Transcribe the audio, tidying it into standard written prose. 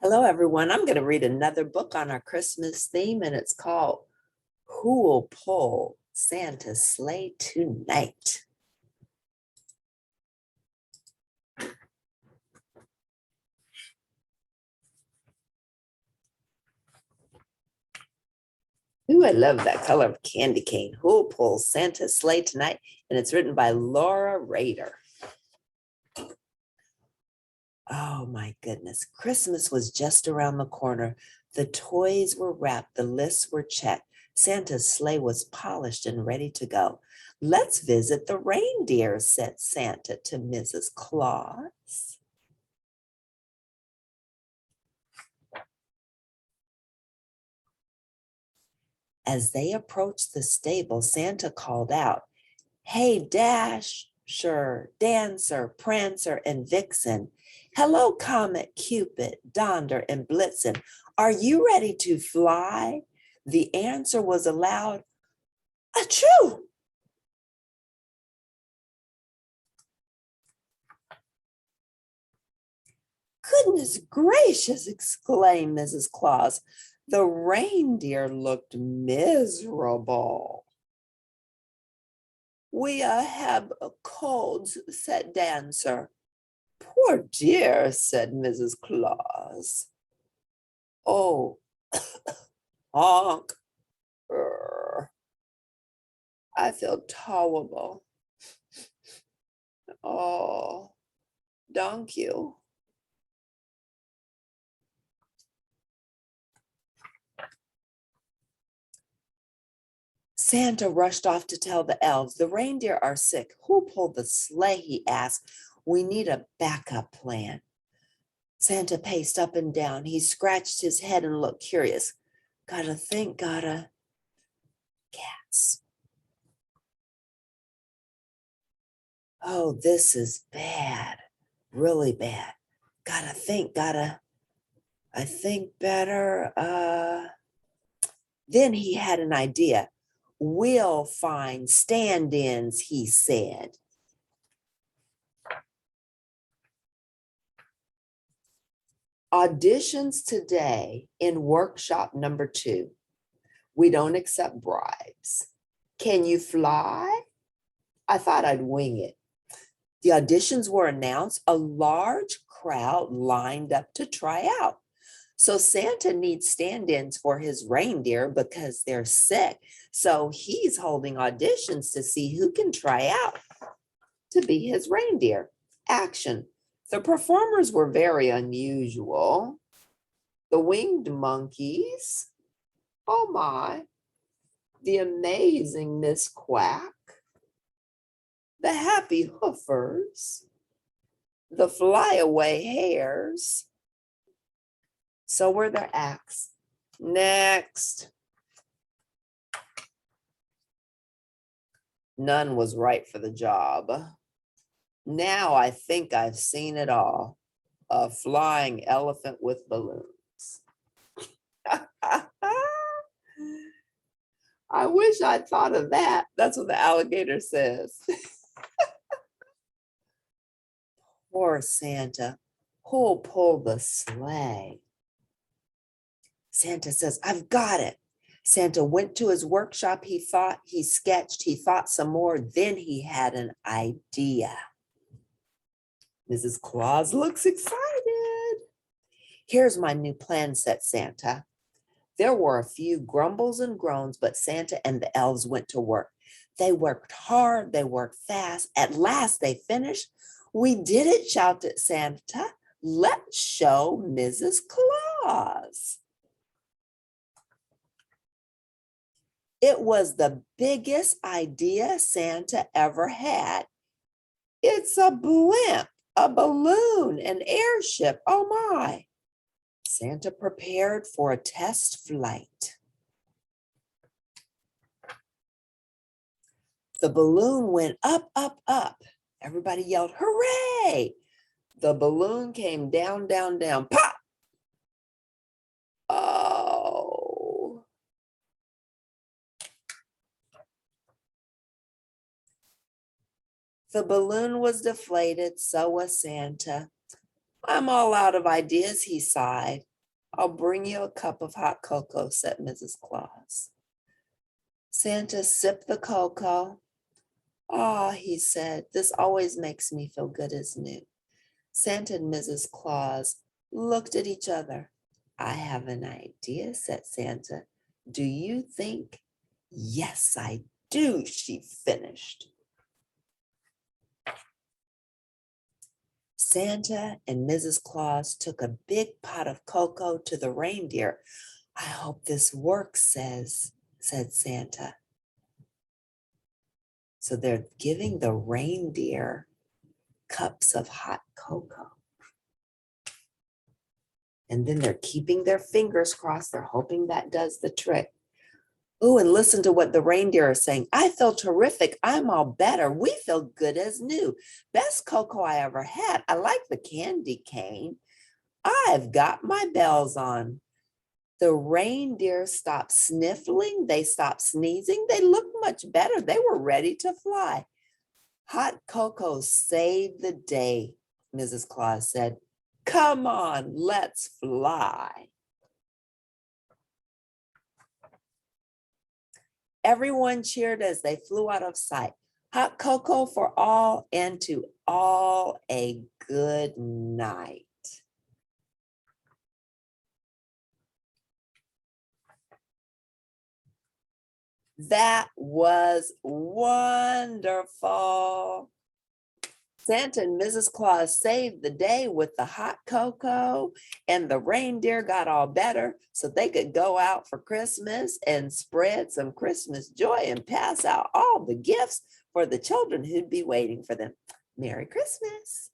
Hello, everyone. I'm going to read another book on our Christmas theme, and it's called Who'll Pull Santa's Sleigh Tonight? Ooh, I love that color of candy cane. Who'll pull Santa's sleigh tonight? And it's written by Laura Rader. Oh my goodness. Christmas was just around the corner. The toys were wrapped, the lists were checked. Santa's sleigh was polished and ready to go. Let's visit the reindeer, said Santa to Mrs. Claus. As they approached the stable, Santa called out, "Hey, Dasher, Dancer, Prancer, and Vixen. Hello, Comet, Cupid, Donder, and Blitzen. Are you ready to fly?" The answer was a loud, "Achoo!" "Goodness gracious," exclaimed Mrs. Claus. The reindeer looked miserable. "We have colds," said Dancer. "Poor dear," said Mrs. Claus. "Oh, honk. I feel tolerable. Oh, thank you." Santa rushed off to tell the elves, "The reindeer are sick." "Who pulled the sleigh?" he asked. "We need a backup plan." Santa paced up and down. He scratched his head and looked curious. "Gotta think, gotta cats. Oh, this is bad, really bad. Gotta think, I think better. Then he had an idea. "We'll find stand-ins," he said. "Auditions today in workshop number 2. We don't accept bribes. Can you fly?" I thought I'd wing it. The auditions were announced. A large crowd lined up to try out. So Santa needs stand-ins for his reindeer because they're sick. So he's holding auditions to see who can try out to be his reindeer. Action. The performers were very unusual. The winged monkeys. Oh my. The amazing Miss Quack. The happy hoofers. The flyaway hares. So were their acts. Next. None was right for the job. Now I think I've seen it all. A flying elephant with balloons. I wish I'd thought of that. That's what the alligator says. Poor Santa. Who'll pull the sleigh? Santa says, "I've got it." Santa went to his workshop. He thought, he sketched, he thought some more. Then he had an idea. Mrs. Claus looks excited. "Here's my new plan," said Santa. There were a few grumbles and groans, but Santa and the elves went to work. They worked hard, they worked fast. At last they finished. "We did it," shouted Santa. "Let's show Mrs. Claus." It was the biggest idea Santa ever had. "It's a blimp, a balloon, an airship. Oh my." Santa prepared for a test flight. The balloon went up, up, up. Everybody yelled, "Hooray!" The balloon came down, down, down. Pop! Oh. The balloon was deflated, so was Santa. "I'm all out of ideas," he sighed. I'll bring you a cup of hot cocoa, said Mrs. Claus. Santa sipped the cocoa. Ah, he said, this always makes me feel good as new. Santa and Mrs. Claus looked at each other. I have an idea, said Santa. Do you think? Yes, I do, she finished. Santa and Mrs. Claus took a big pot of cocoa to the reindeer. I hope this works, said Santa. So they're giving the reindeer cups of hot cocoa. And then they're keeping their fingers crossed. They're hoping that does the trick. Oh, and listen to what the reindeer are saying. I feel terrific. I'm all better. We feel good as new. Best cocoa I ever had. I like the candy cane. I've got my bells on. The reindeer stopped sniffling. They stopped sneezing. They looked much better. They were ready to fly. Hot cocoa saved the day, Mrs. Claus said. Come on, let's fly. Everyone cheered as they flew out of sight. Hot cocoa for all, and to all a good night. That was wonderful. Santa and Mrs. Claus saved the day with the hot cocoa, and the reindeer got all better so they could go out for Christmas and spread some Christmas joy and pass out all the gifts for the children who'd be waiting for them. Merry Christmas.